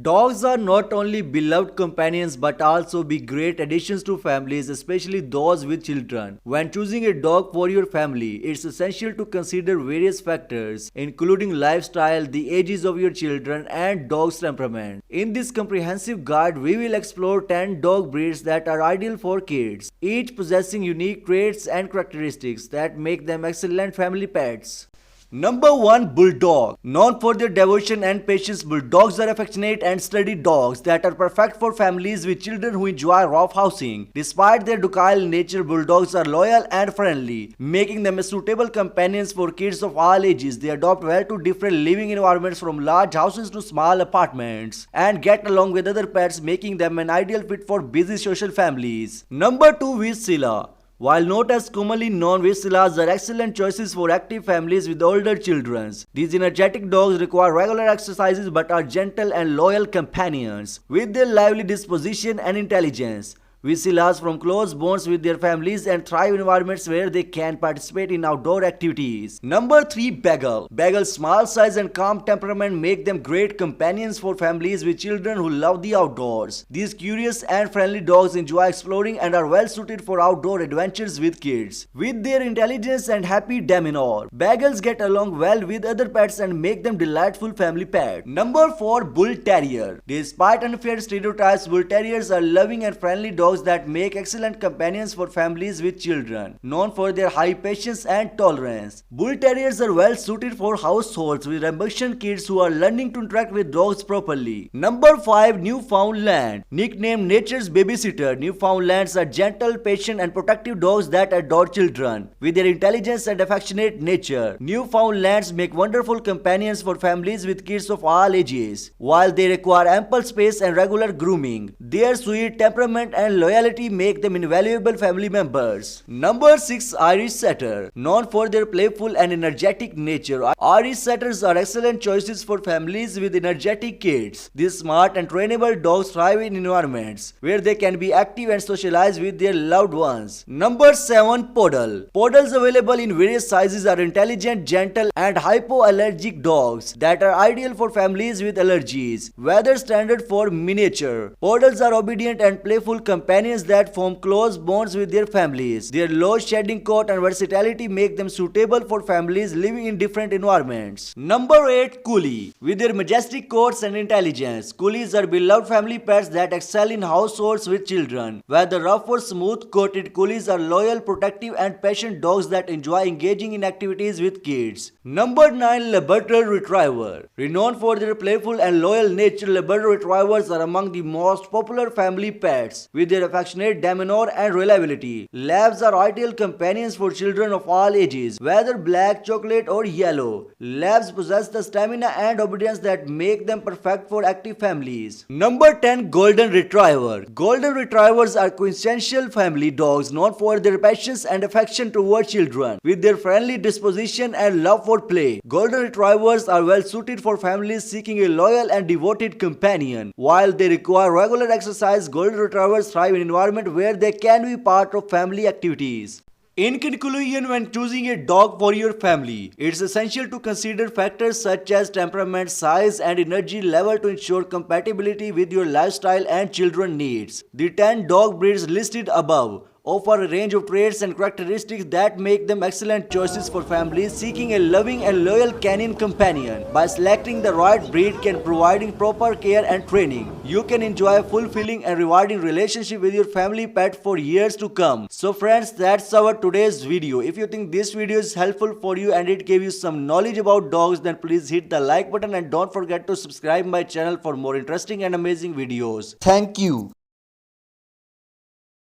Dogs are not only beloved companions but also be great additions to families, especially those with children. When choosing a dog for your family, it's essential to consider various factors, including lifestyle, the ages of your children, and dog's temperament. In this comprehensive guide, we will explore 10 dog breeds that are ideal for kids, each possessing unique traits and characteristics that make them excellent family pets. Number 1. Bulldog. Known for their devotion and patience, bulldogs are affectionate and sturdy dogs that are perfect for families with children who enjoy roughhousing. Despite their docile nature, bulldogs are loyal and friendly, making them a suitable companions for kids of all ages. They adapt well to different living environments from large houses to small apartments and get along with other pets, making them an ideal fit for busy social families. Number 2. Vizsla. While not as commonly known, Vizslas are excellent choices for active families with older children. These energetic dogs require regular exercises but are gentle and loyal companions. With their lively disposition and intelligence, Vizslas form close bonds with their families and thrive in environments where they can participate in outdoor activities. Number 3. Beagle. Beagle's small size and calm temperament make them great companions for families with children who love the outdoors. These curious and friendly dogs enjoy exploring and are well suited for outdoor adventures with kids. With their intelligence and happy demeanor, Beagles get along well with other pets and make them delightful family pets. Number 4. Bull Terrier. Despite unfair stereotypes, Bull Terriers are loving and friendly dogs that make excellent companions for families with children. Known for their high patience and tolerance, Bull Terriers are well suited for households with rambunctious kids who are learning to interact with dogs properly. Number 5. Newfoundland. Nicknamed nature's babysitter, Newfoundlands are gentle, patient, and protective dogs that adore children. With their intelligence and affectionate nature, Newfoundlands make wonderful companions for families with kids of all ages. While they require ample space and regular grooming, their sweet temperament and loyalty make them invaluable family members. Number 6. Irish Setter. Known for their playful and energetic nature, Irish Setters are excellent choices for families with energetic kids. These smart and trainable dogs thrive in environments where they can be active and socialize with their loved ones. Number 7. Poodle. Poodles available in various sizes are intelligent, gentle, and hypoallergic dogs that are ideal for families with allergies. Whether standard for miniature, Poodles are obedient and playful companions that form close bonds with their families. Their low shedding coat and versatility make them suitable for families living in different environments. Number 8. Collie. With their majestic coats and intelligence, Collies are beloved family pets that excel in households with children. Whether rough or smooth-coated, Collies are loyal, protective, and patient dogs that enjoy engaging in activities with kids. Number 9. Labrador Retriever. Renowned for their playful and loyal nature, Labrador Retrievers are among the most popular family pets. With their affectionate demeanor and reliability, Labs are ideal companions for children of all ages, whether black, chocolate, or yellow. Labs possess the stamina and obedience that make them perfect for active families. Number 10. Golden Retriever. Golden Retrievers are quintessential family dogs known for their patience and affection toward children. With their friendly disposition and love for play, Golden Retrievers are well suited for families seeking a loyal and devoted companion. While they require regular exercise, Golden Retrievers thrive in an environment where they can be part of family activities. In conclusion, when choosing a dog for your family, it's essential to consider factors such as temperament, size, and energy level to ensure compatibility with your lifestyle and children needs. The 10 dog breeds listed above offer a range of traits and characteristics that make them excellent choices for families seeking a loving and loyal canine companion. By selecting the right breed and providing proper care and training, you can enjoy a fulfilling and rewarding relationship with your family pet for years to come. So friends, that's our today's video. If you think this video is helpful for you and it gave you some knowledge about dogs, then please hit the like button and don't forget to subscribe my channel for more interesting and amazing videos. Thank you.